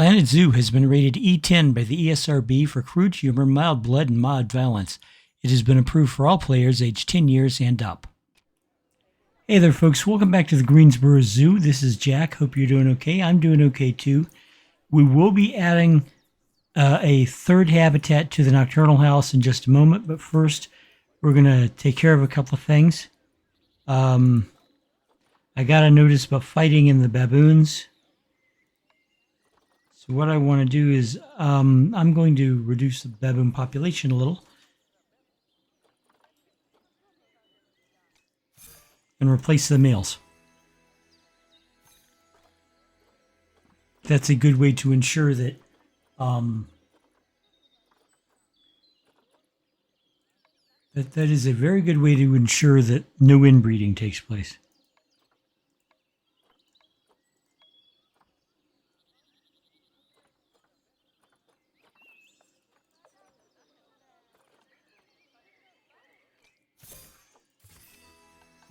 Planet Zoo has been rated E10 by the ESRB for crude humor, mild blood, and mild violence. It has been approved for all players aged 10 years and up. Hey there, folks. Welcome back to the Greensborough Zoo. This is Jack. Hope you're doing okay. I'm doing okay, too. We will be adding a third habitat to the Nocturnal house in just a moment, but first, we're going to take care of a couple of things. I got a notice about fighting in the baboons. So what I want to do is I'm going to reduce the baboon population a little and replace the males. That's a good way to ensure that that is a very good way to ensure that no inbreeding takes place.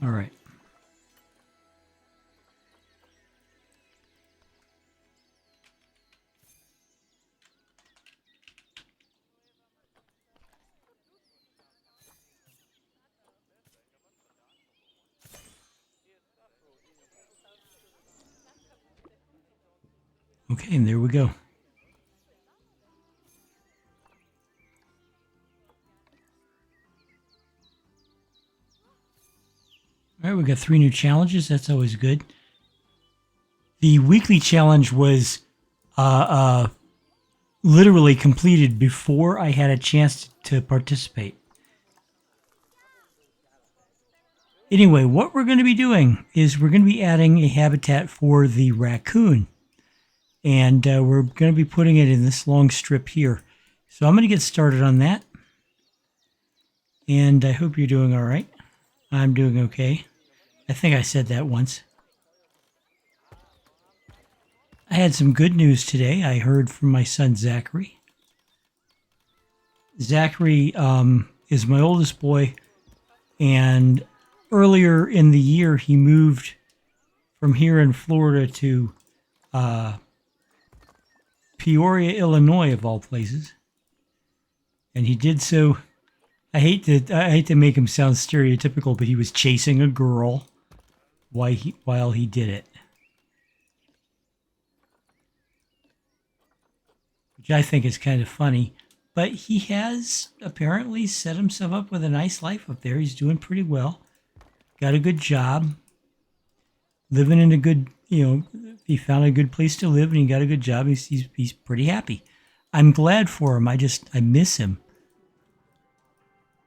All right. Okay, and there we go. All right, we got 3 new challenges. That's always good. The weekly challenge was literally completed before I had a chance to participate. Anyway, what we're going to be doing is we're going to be adding a habitat for the raccoon. And we're going to be putting it in this long strip here. So I'm going to get started on that. And I hope you're doing all right. I'm doing okay. I think I said that once. I had some good news today. I heard from my son, Zachary. Zachary is my oldest boy. And earlier in the year, he moved from here in Florida to Peoria, Illinois, of all places, and he did so. I hate to make him sound stereotypical, but he was chasing a girl while he did it, which I think is kind of funny. But he has apparently set himself up with a nice life up there. He's doing pretty well. Got a good job. Living in a good, he found a good place to live and he got a good job. He's pretty happy. I'm glad for him. I miss him.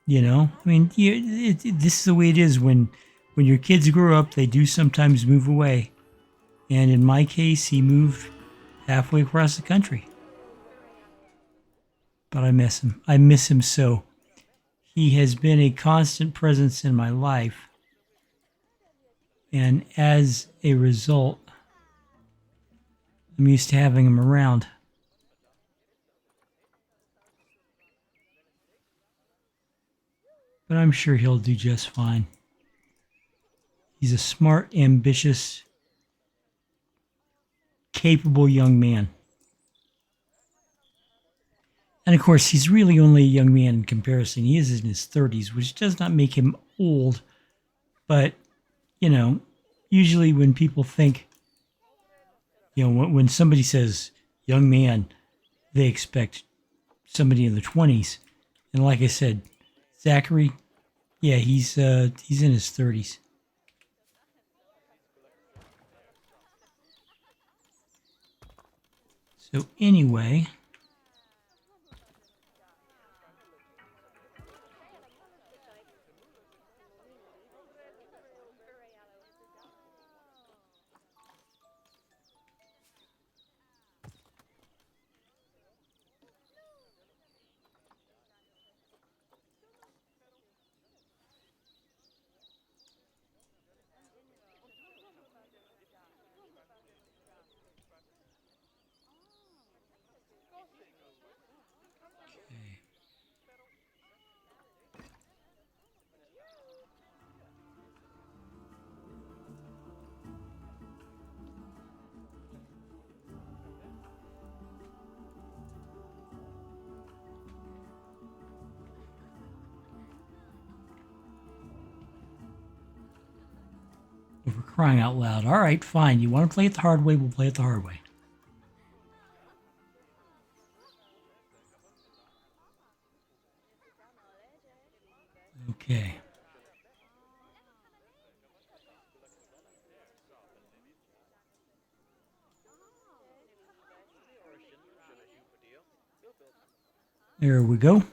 I mean, this is the way it is when your kids grow up. They do sometimes move away, and in my case, he moved halfway across the country. But I miss him. I miss him so. He has been a constant presence in my life. And as a result, I'm used to having him around. But I'm sure he'll do just fine. He's a smart, ambitious, capable young man. And of course, he's really only a young man in comparison. He is in his 30s, which does not make him old, but usually when people think, when somebody says young man, they expect somebody in the 20s. And like I said, Zachary, yeah, he's in his 30s. So anyway, Crying out loud. All right, fine. You want to play it the hard way? We'll play it the hard way. Okay. There we go.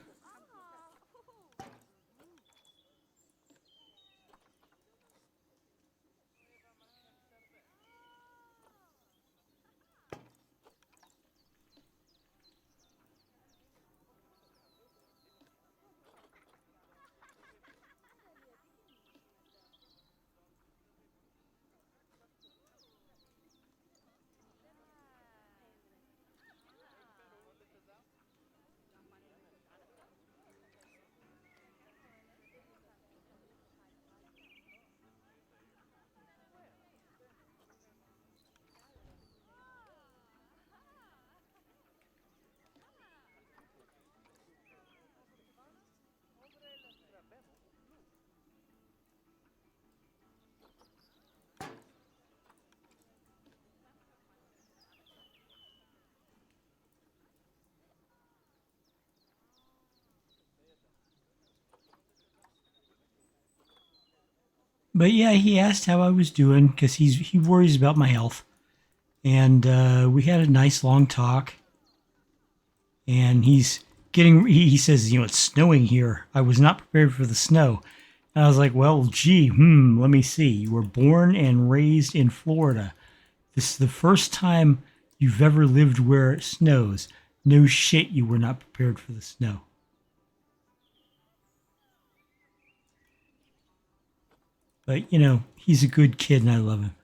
But yeah, he asked how I was doing because he worries about my health, and we had a nice long talk. And he says, it's snowing here. I was not prepared for the snow. And I was like, well, gee, let me see. You were born and raised in Florida. This is the first time you've ever lived where it snows. No shit, you were not prepared for the snow. But, he's a good kid and I love him.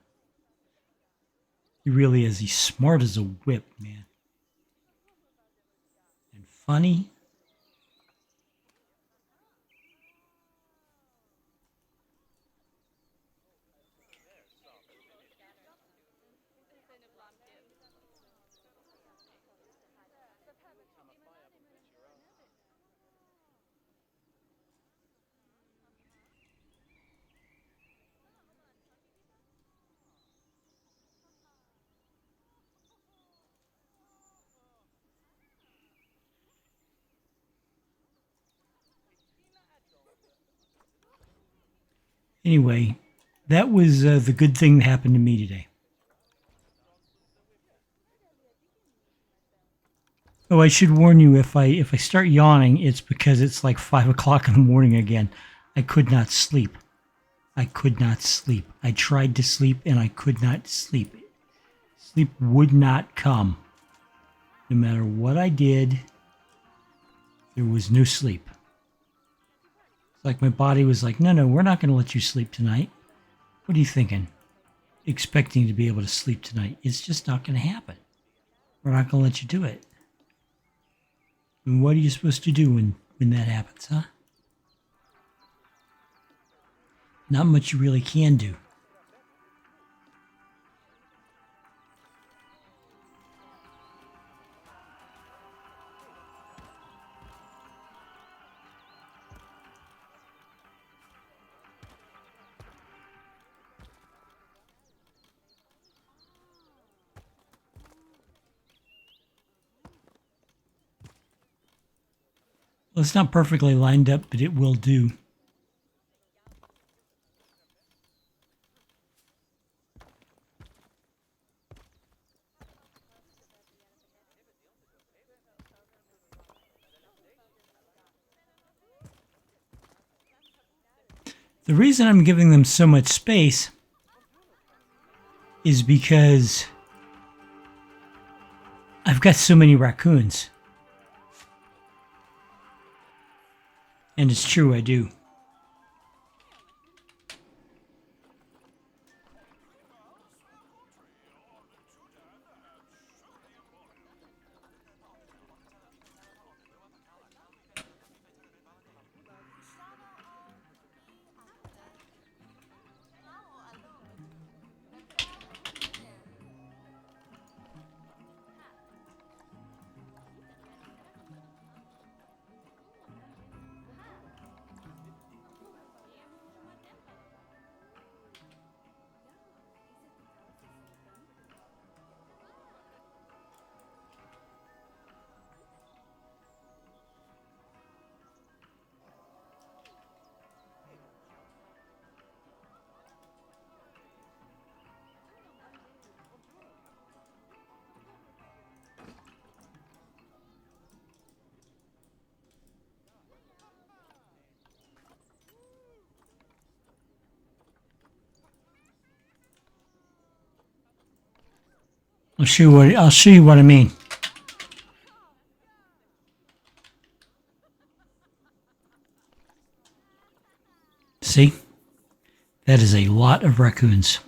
He really is. He's smart as a whip, man. And funny. Anyway, that was the good thing that happened to me today. Oh, I should warn you, if I start yawning, it's because it's like 5 o'clock in the morning again. I could not sleep. I could not sleep. I tried to sleep and I could not sleep. Sleep would not come. No matter what I did, there was no sleep. It's like my body was like, no, we're not going to let you sleep tonight. What are you thinking? Expecting to be able to sleep tonight. It's just not going to happen. We're not going to let you do it. And what are you supposed to do when that happens, huh? Not much you really can do. Well, it's not perfectly lined up, but it will do. The reason I'm giving them so much space is because I've got so many raccoons. And it's true, I do. I'll show you what I mean. See? That is a lot of raccoons.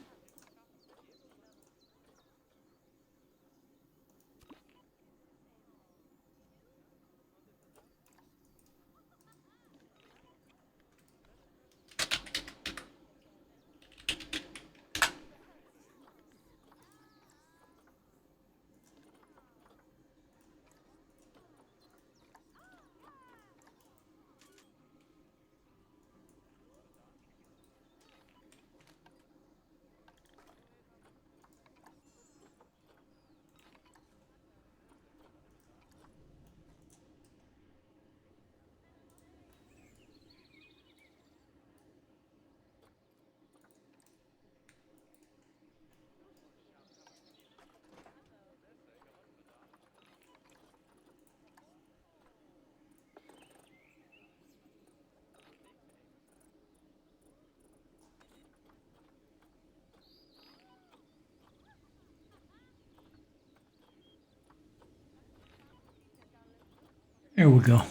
There we go.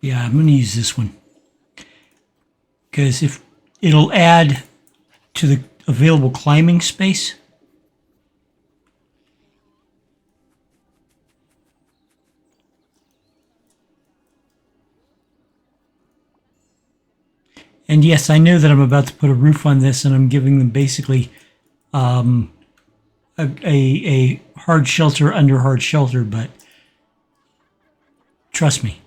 Yeah, I'm going to use this one because if it'll add to the available climbing space. And yes, I know that I'm about to put a roof on this, and I'm giving them basically a hard shelter under hard shelter, but trust me.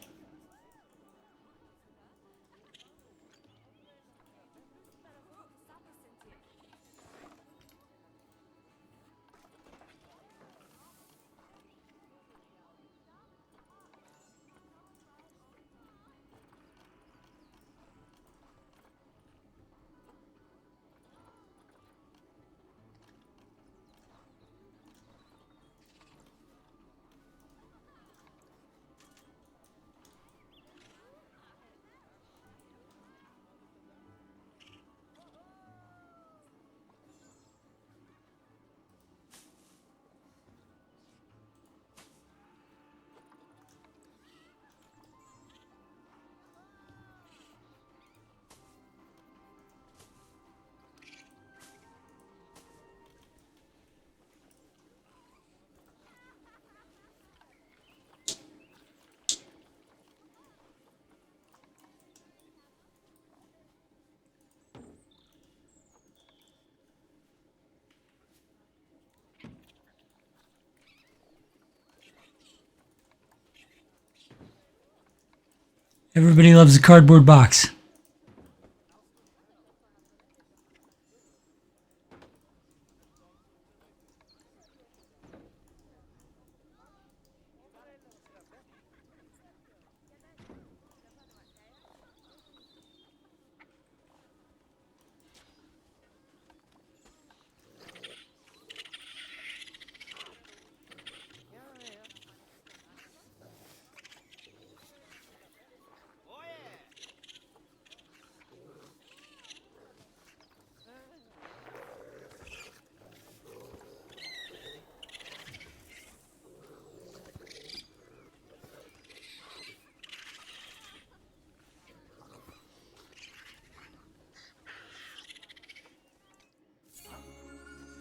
Everybody loves a cardboard box.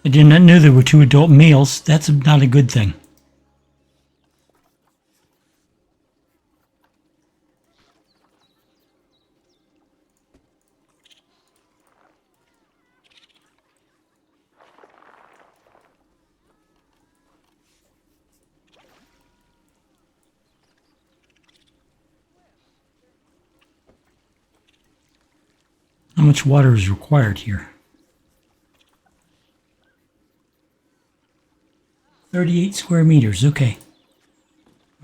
I did not know there were 2 adult males. That's not a good thing. How much water is required here? 38 square meters. Okay.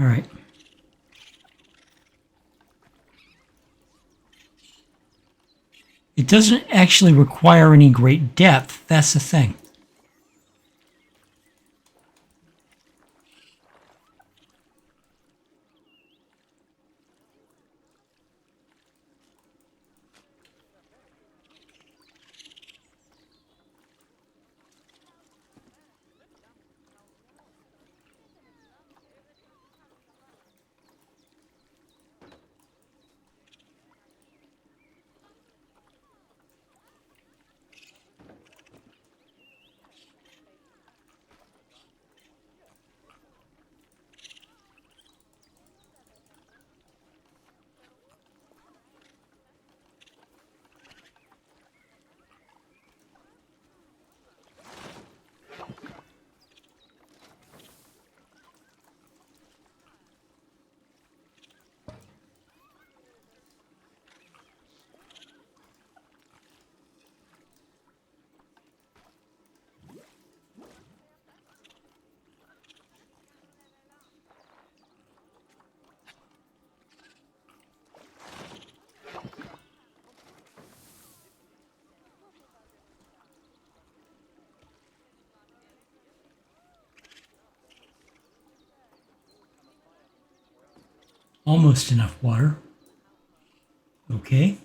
All right. It doesn't actually require any great depth. That's the thing. Almost enough water. Okay.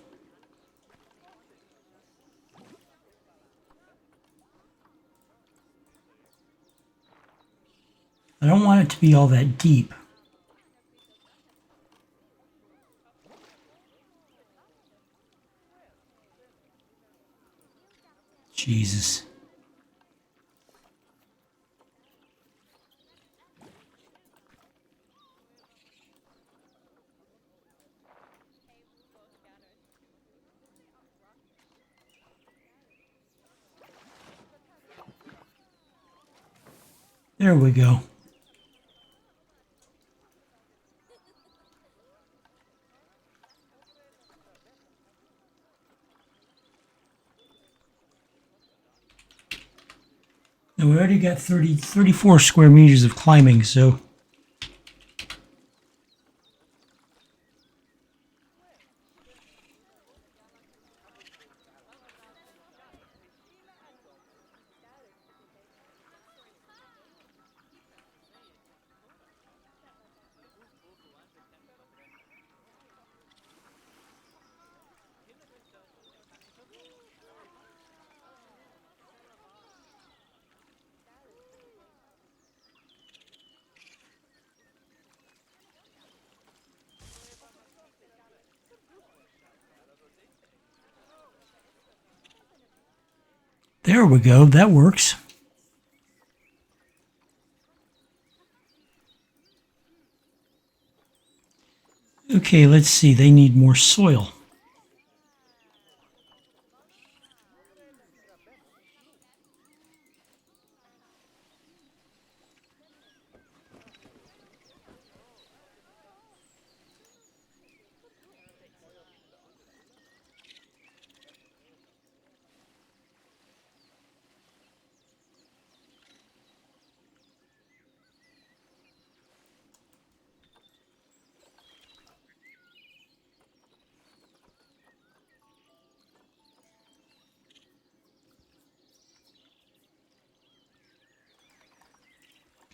I don't want it to be all that deep. Jesus. There we go. Now we already got 34 square meters of climbing, so there we go. That works. Okay, let's see. They need more soil.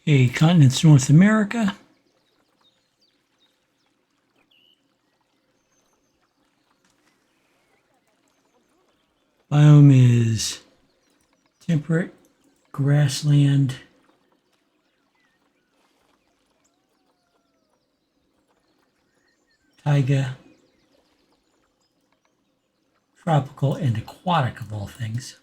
Okay, continents North America. Biome is temperate, grassland, taiga, tropical, and aquatic of all things.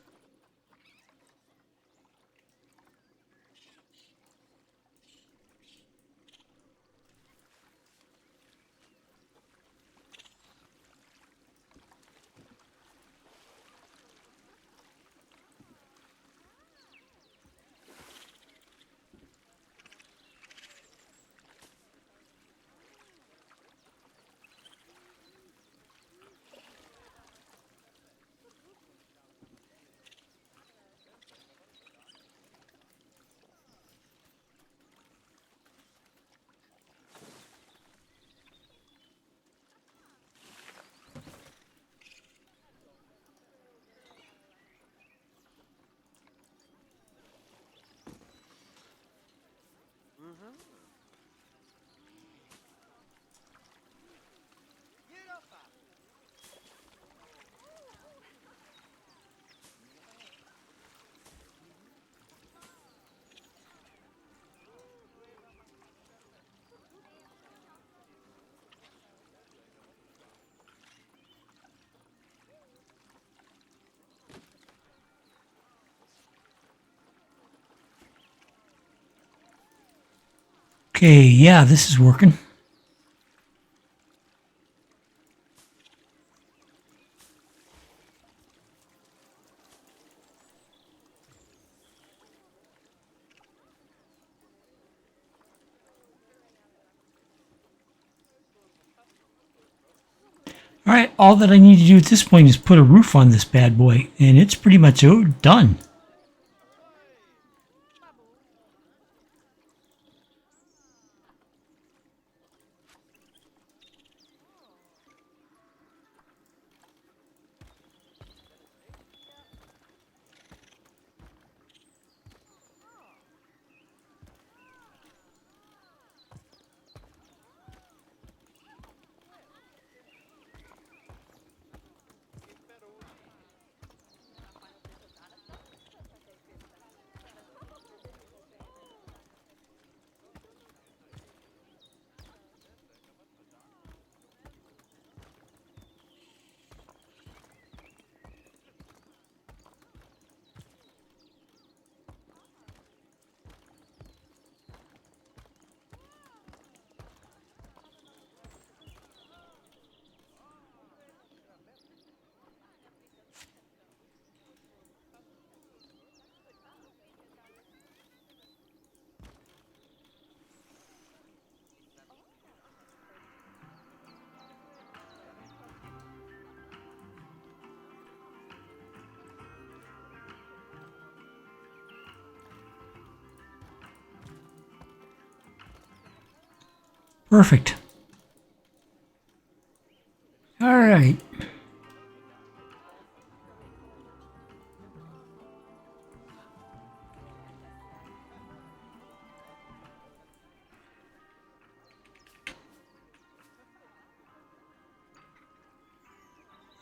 Okay, yeah, this is working. All right, all that I need to do at this point is put a roof on this bad boy, and it's pretty much done. Perfect. All right.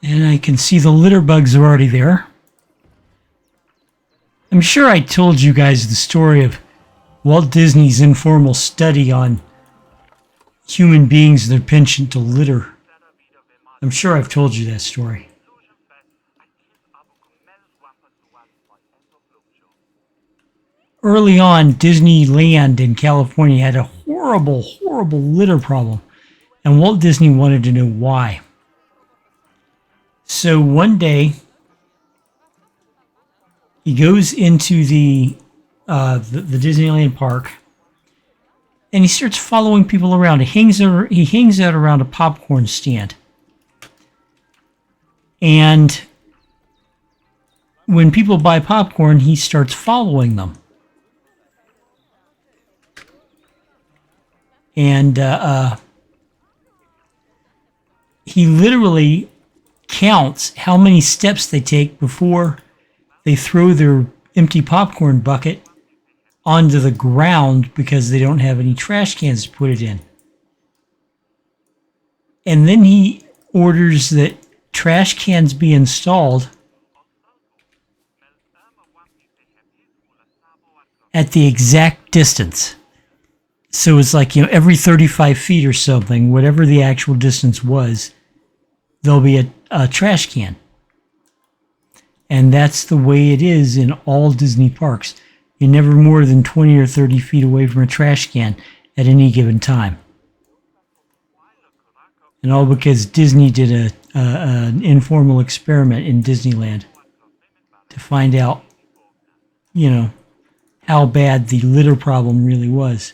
And I can see the litter bugs are already there. I'm sure I told you guys the story of Walt Disney's informal study on human beings and their penchant to litter. I'm sure I've told you that story. Early on, Disneyland in California had a horrible, horrible litter problem, and Walt Disney wanted to know why. So one day, he goes into the Disneyland park, and he starts following people around. He hangs out around a popcorn stand, and when people buy popcorn, he starts following them. And he literally counts how many steps they take before they throw their empty popcorn bucket onto the ground because they don't have any trash cans to put it in. And then he orders that trash cans be installed at the exact distance. So it's like, every 35 feet or something, whatever the actual distance was, there'll be a trash can. And that's the way it is in all Disney parks. You're never more than 20 or 30 feet away from a trash can at any given time. And all because Disney did an informal experiment in Disneyland to find out, how bad the litter problem really was.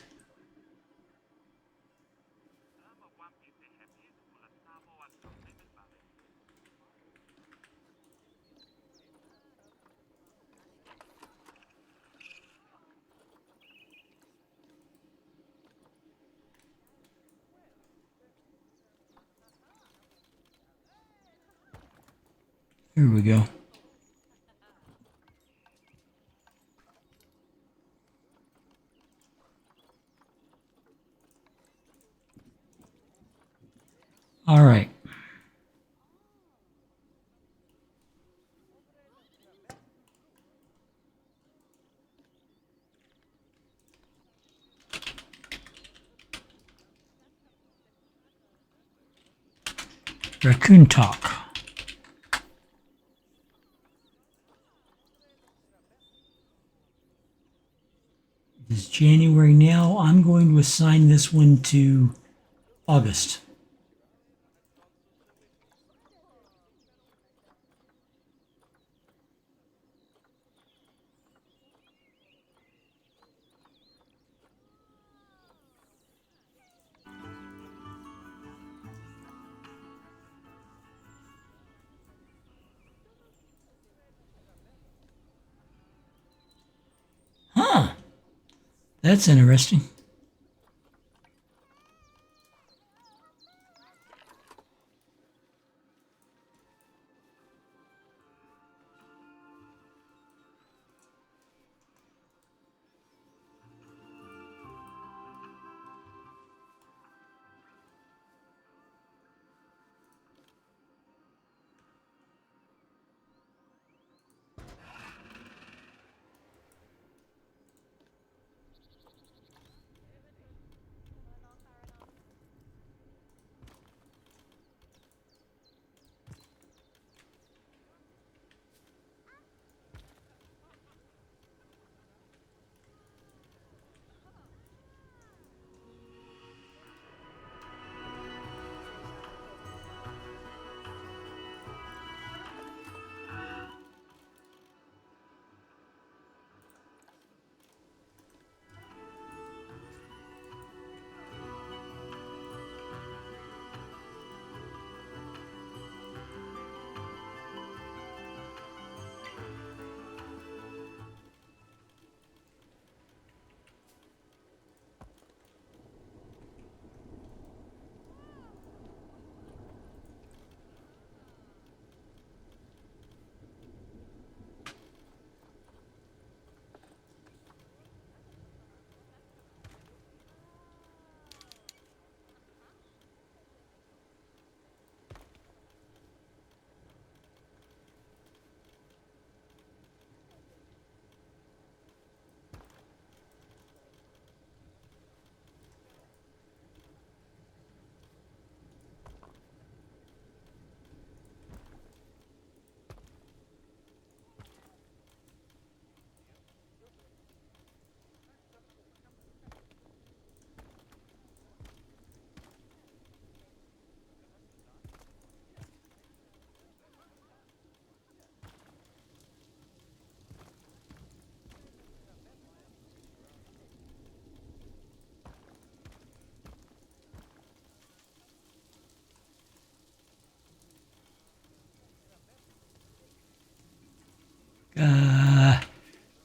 Here we go. All right. Raccoon talk. This is January now. I'm going to assign this one to August. Huh. That's interesting.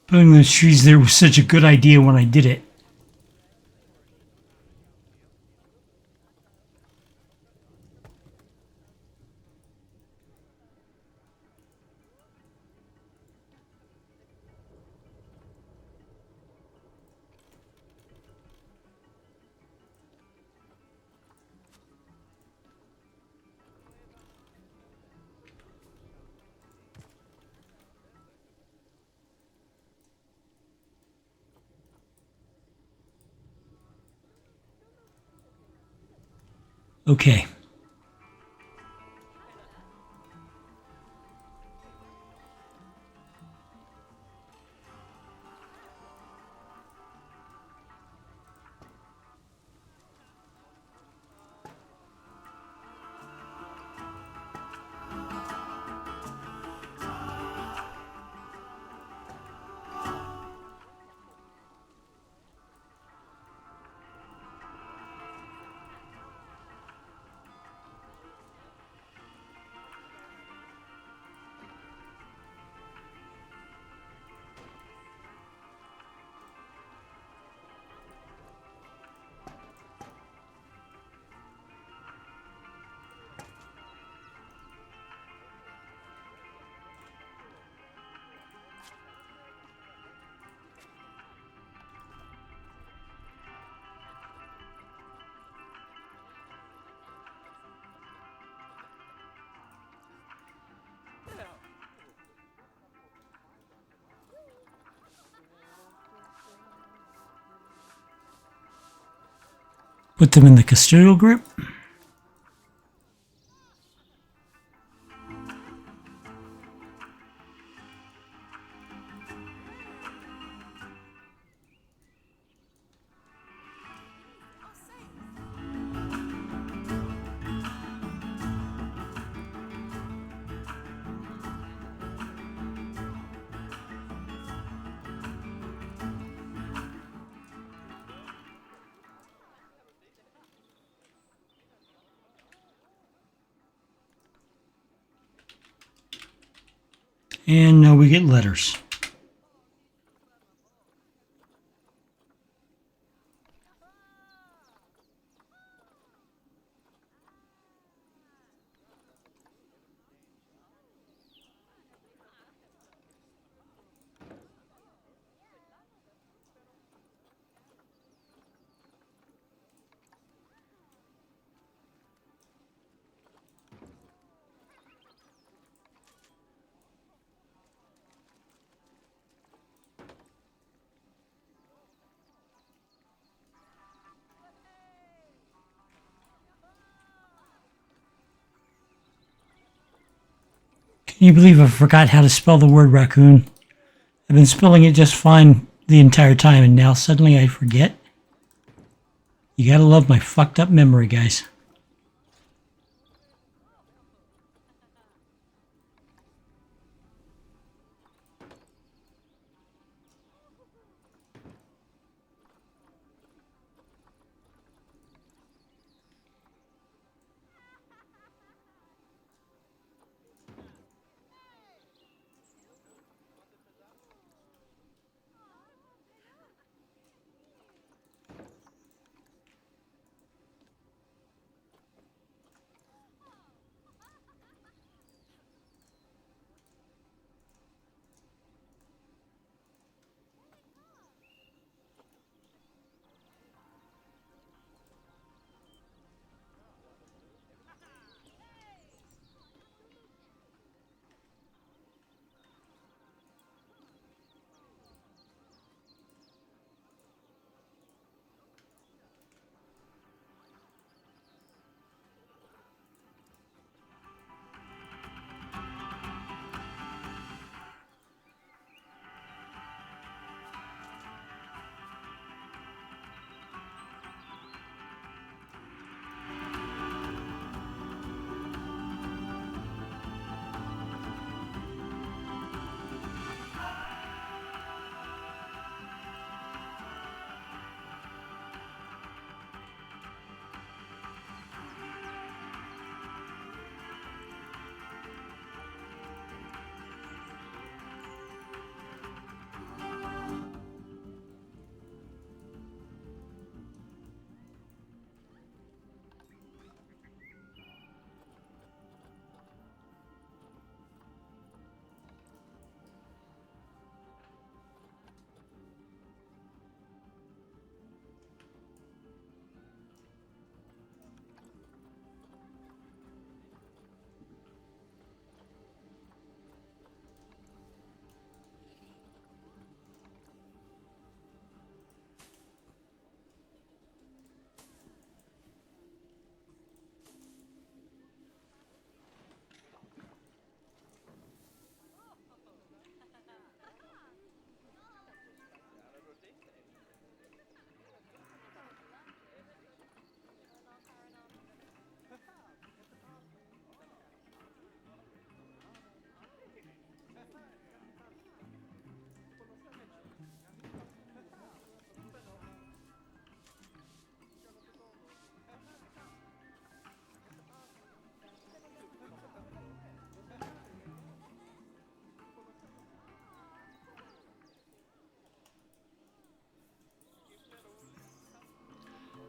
Putting those trees there was such a good idea when I did it. Okay. Put them in the custodial group. And now we get letters. Can you believe I forgot how to spell the word raccoon? I've been spelling it just fine the entire time, and now suddenly I forget? You gotta love my fucked up memory, guys.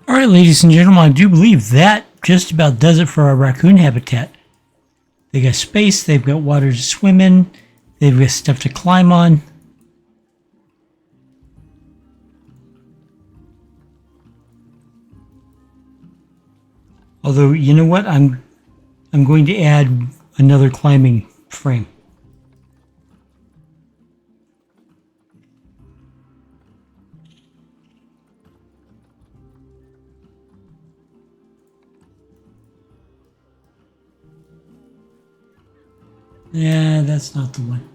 All right, ladies and gentlemen, I do believe that just about does it for our raccoon habitat. They got space, they've got water to swim in, they've got stuff to climb on. Although, you know what? I'm going to add another climbing frame. Yeah, that's not the one.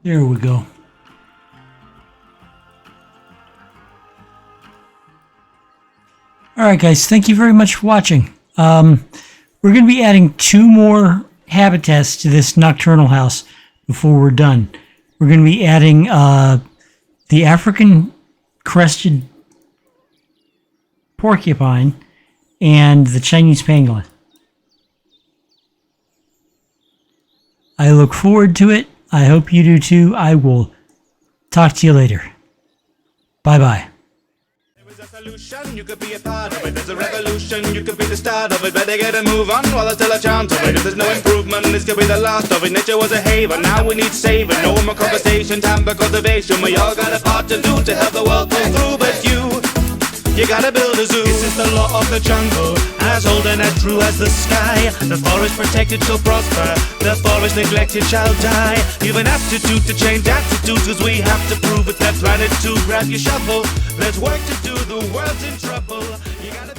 There we go. All right, guys. Thank you very much for watching. We're going to be adding 2 more habitats to this nocturnal house before we're done. We're going to be adding the African crested porcupine and the Chinese pangolin. I look forward to it. I hope you do too. I will talk to you later. Bye-bye. Solution, you could be a part of it. There's a revolution, you could be the start of it. Better get a move on while there's still a chance of it. If there's no improvement, this could be the last of it. Nature was a haven, now we need saving. No more conversation, time for cultivation. We all got a part to do to help the world pull through. But you gotta build a zoo. This is the law of the jungle, as old and as true as the sky. The forest protected shall prosper, the forest neglected shall die. You've an aptitude to change attitudes, cause we have to prove it. That planet to grab your shovel. There's work to do, the world's in trouble. You gotta